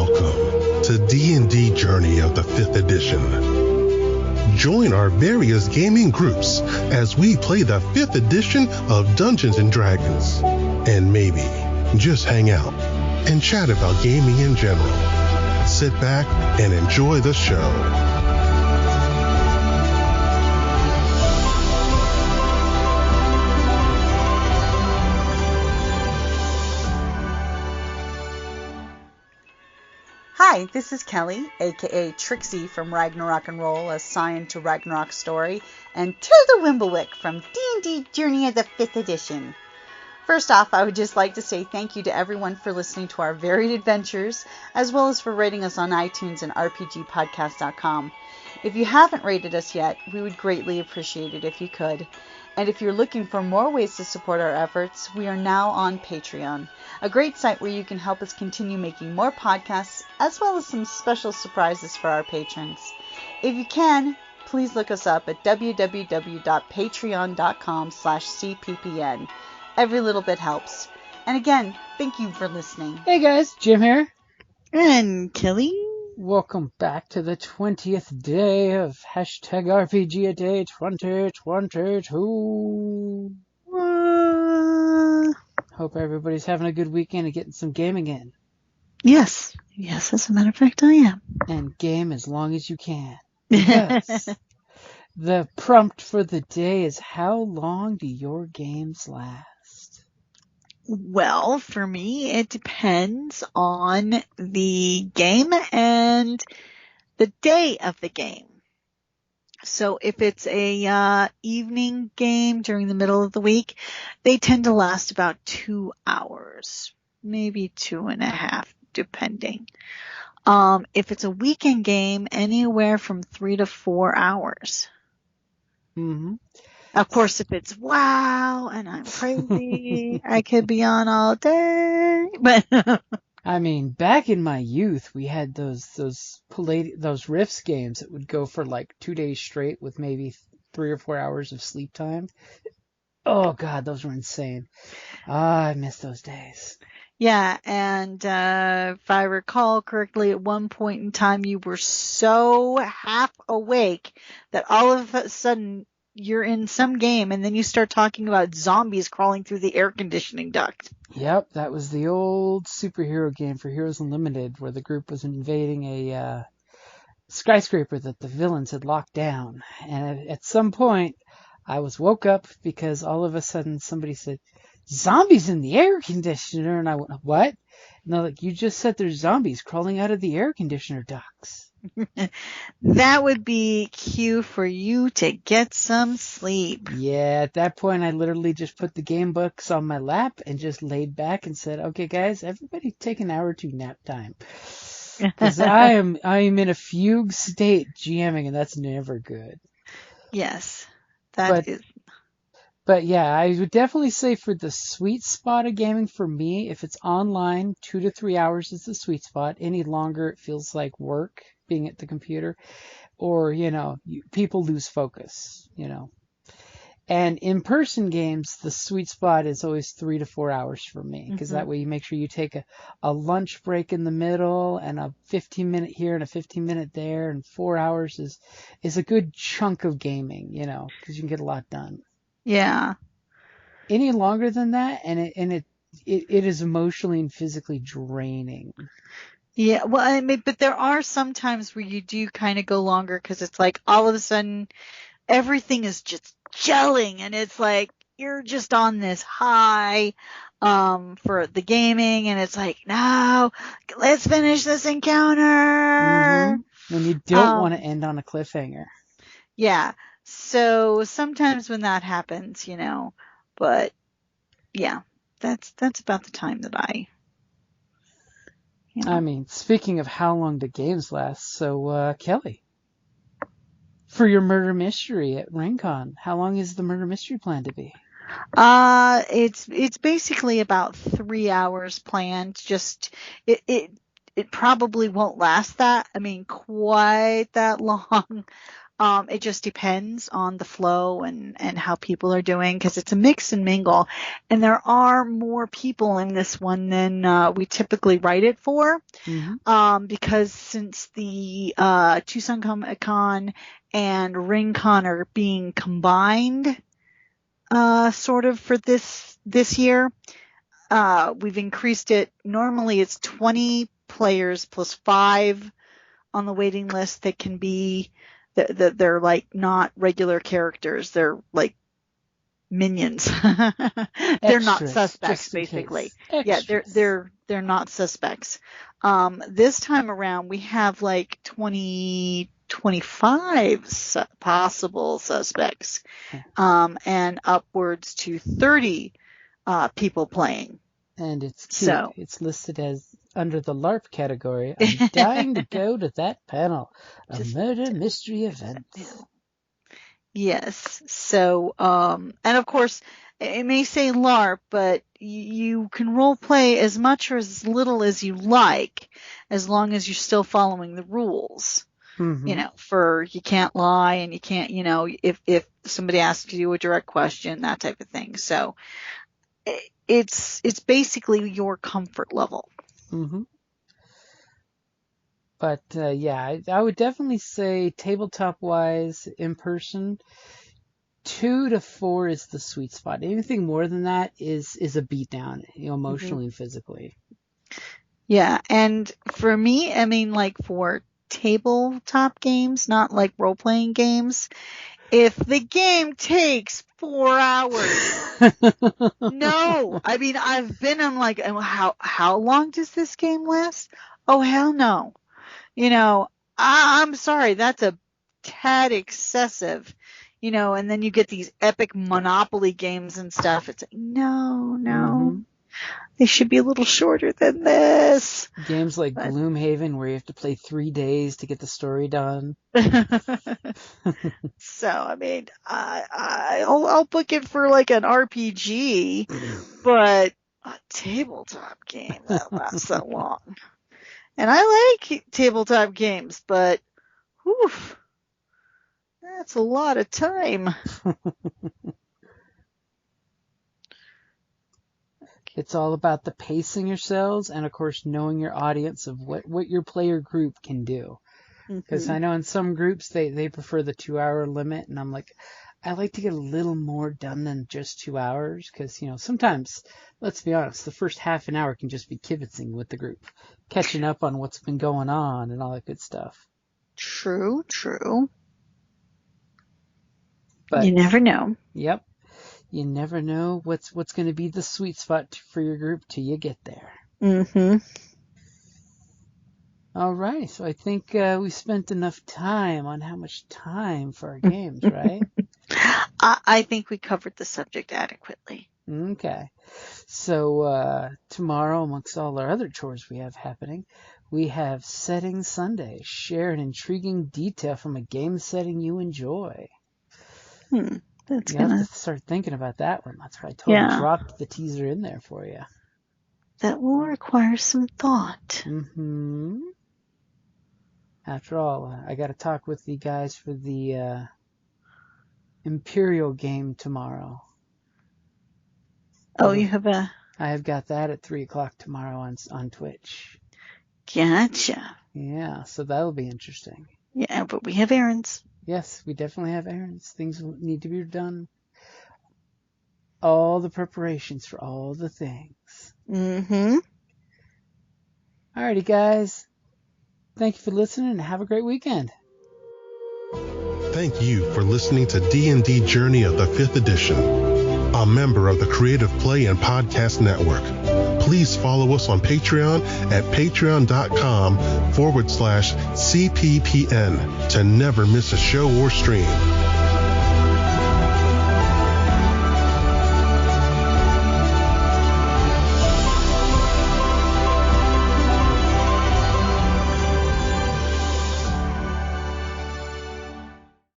Welcome to D&D Journey of the 5th Edition. Join our various gaming groups as we play the 5th edition of Dungeons & Dragons. And maybe just hang out and chat about gaming in general. Sit back and enjoy the show. Hi, this is Kelly, aka Trixie from Ragnarok and Roll, assigned to Ragnarok Story, and Tilda Wimblewick from D&D Journey of the 5th Edition. First off, I would just like to say thank you to everyone for listening to our varied adventures, as well as for rating us on iTunes and RPGpodcast.com. If you haven't rated us yet, we would greatly appreciate it if you could. And if you're looking for more ways to support our efforts, we are now on Patreon, a great site where you can help us continue making more podcasts, as well as some special surprises for our patrons. If you can, please look us up at www.patreon.com/cppn. Every little bit helps. And again, thank you for listening. Hey guys, Jim here. And Kelly. Welcome back to the 20th day of #RPGaDay2022. Hope everybody's having a good weekend and getting some gaming in. Yes, as a matter of fact, I am. And game as long as you can. Because the prompt for the day is, how long do your games last? Well, for me, it depends on the game and the day of the game. So if it's a evening game during the middle of the week, they tend to last about 2 hours, maybe 2.5, depending. If it's a weekend game, anywhere from 3 to 4 hours. Mm-hmm. Of course, if it's WoW and I'm crazy, I could be on all day. But I mean, back in my youth, we had those Rifts games that would go for like 2 days straight with maybe 3 or 4 hours of sleep time. Oh God, those were insane. I miss those days. Yeah, and if I recall correctly, at one point in time, you were so half awake that all of a sudden you're in some game, and then you start talking about zombies crawling through the air conditioning duct. Yep, that was the old superhero game for Heroes Unlimited, where the group was invading a skyscraper that the villains had locked down. And at some point, I was woke up because all of a sudden somebody said, "Zombies in the air conditioner," and I went, "What?" And they're like, "You just said there's zombies crawling out of the air conditioner ducts." That would be cue for you to get some sleep. Yeah, at that point, I literally just put the game books on my lap and just laid back and said, "Okay, guys, everybody take an hour or two nap time." Because I am in a fugue state GMing, and that's never good. Yes, that is. But yeah, I would definitely say for the sweet spot of gaming for me, if it's online, 2 to 3 hours is the sweet spot. Any longer, it feels like work being at the computer, or, people lose focus, And in-person games, the sweet spot is always 3 to 4 hours for me, because that way you make sure you take a lunch break in the middle and a 15-minute here and a 15-minute there, and 4 hours is a good chunk of gaming, because you can get a lot done. Yeah. Any longer than that, and it is emotionally and physically draining. Yeah, well, I mean, but there are some times where you do kind of go longer because it's like all of a sudden everything is just gelling, and it's like you're just on this high for the gaming, and it's like, no, let's finish this encounter. Mm-hmm. When you don't want to end on a cliffhanger. Yeah. So sometimes when that happens, but yeah, that's about the time that I. I mean, speaking of how long do games last, so Kelly, for your murder mystery at RainCon, how long is the murder mystery planned to be? It's basically about 3 hours planned. Just it probably won't last that. I mean, quite that long. It just depends on the flow and how people are doing, because it's a mix and mingle. And there are more people in this one than we typically write it for. Mm-hmm. Because since the Tucson Comic Con and RingCon are being combined sort of for this year, we've increased it. Normally it's 20 players plus 5 on the waiting list that can be, they're like not regular characters. They're like minions. They're not suspects, basically. Yeah, they're not suspects. This time around we have like 25 possible suspects, and upwards to 30 people playing. And it's cute. So, it's listed as under the LARP category. I'm dying to go to that panel. A murder mystery event. Yes. So, and of course, it may say LARP, but you can role play as much or as little as you like, as long as you're still following the rules. Mm-hmm. You know, you can't lie, and you can't, if somebody asks you a direct question, that type of thing. So, it's basically your comfort level. Mm-hmm. But yeah, I would definitely say tabletop wise, in person, 2 to 4 is the sweet spot. Anything more than that is a beatdown, emotionally and physically. Yeah, and for me, I mean, like for tabletop games, not like role playing games, if the game takes 4 hours, no. I mean, I've been on like, how long does this game last? Oh, hell no. I'm sorry, that's a tad excessive, and then you get these epic Monopoly games and stuff. It's like, no. Mm-hmm. They should be a little shorter than this. Games like Gloomhaven, where you have to play 3 days to get the story done. So, I mean, I'll book it for like an RPG, but a tabletop game that lasts that long. And I like tabletop games, but whew, that's a lot of time. It's all about the pacing yourselves and, of course, knowing your audience of what your player group can do. Because I know in some groups they prefer the 2-hour limit, and I'm like, I like to get a little more done than just 2 hours, because sometimes, let's be honest, the first half an hour can just be kibitzing with the group, catching up on what's been going on and all that good stuff. True. But you never know. Yep. You never know what's going to be the sweet spot for your group till you get there. Mm-hmm. All right. So I think we spent enough time on how much time for our games, right? I think we covered the subject adequately. Okay. So tomorrow, amongst all our other chores we have happening, we have Setting Sunday. Share an intriguing detail from a game setting you enjoy. That's you have to start thinking about that one. That's why I totally dropped the teaser in there for you. That will require some thought. Mm-hmm. After all, I got to talk with the guys for the Imperial game tomorrow. Oh, you have a... I have got that at 3 o'clock tomorrow on Twitch. Gotcha. Yeah, so that'll be interesting. Yeah, but we have errands. Yes, we definitely have errands. Things need to be done. All the preparations for all the things. Mm-hmm. Alrighty, guys. Thank you for listening, and have a great weekend. Thank you for listening to D&D Journey of the 5th Edition, a member of the Creative Play and Podcast Network. Please follow us on Patreon at patreon.com/CPPN to never miss a show or stream.